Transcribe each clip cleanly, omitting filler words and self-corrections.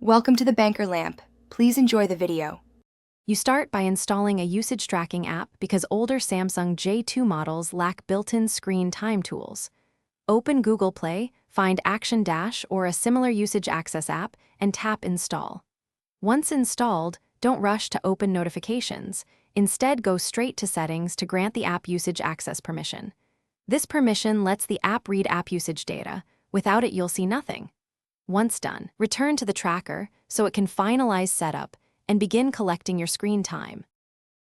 Welcome to the Banker Lamp. Please enjoy the video. You start by installing a usage tracking app because older Samsung J2 models lack built-in screen time tools. Open Google Play, find Action Dash or a similar usage access app, and tap Install. Once installed, don't rush to open notifications. Instead, go straight to Settings to grant the app usage access permission. This permission lets the app read app usage data. Without it, you'll see nothing. Once done, return to the tracker so it can finalize setup and begin collecting your screen time.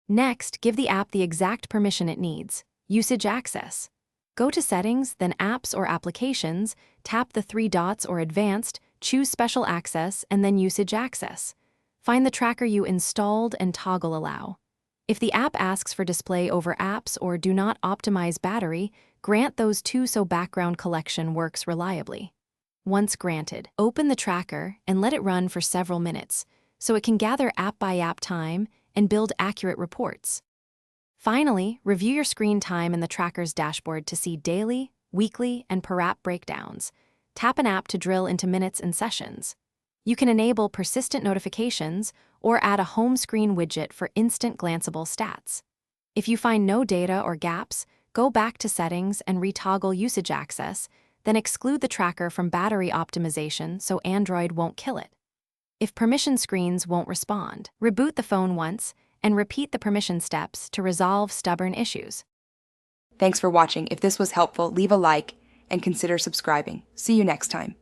Next, give the app the exact permission it needs, usage access. Go to Settings, then Apps or Applications, tap the three dots or Advanced, choose Special Access, and then Usage Access. Find the tracker you installed and toggle Allow. If the app asks for display over apps or do not optimize battery, grant those too so background collection works reliably. Once granted, open the tracker and let it run for several minutes so it can gather app-by-app time and build accurate reports. Finally, review your screen time in the tracker's dashboard to see daily, weekly, and per app breakdowns. Tap an app to drill into minutes and sessions. You can enable persistent notifications or add a home screen widget for instant glanceable stats. If you find no data or gaps, go back to Settings and retoggle usage access, then exclude the tracker from battery optimization so Android won't kill it. If permission screens won't respond, reboot the phone once and repeat the permission steps to resolve stubborn issues. Thanks for watching. If this was helpful, leave a like and consider subscribing. See you next time.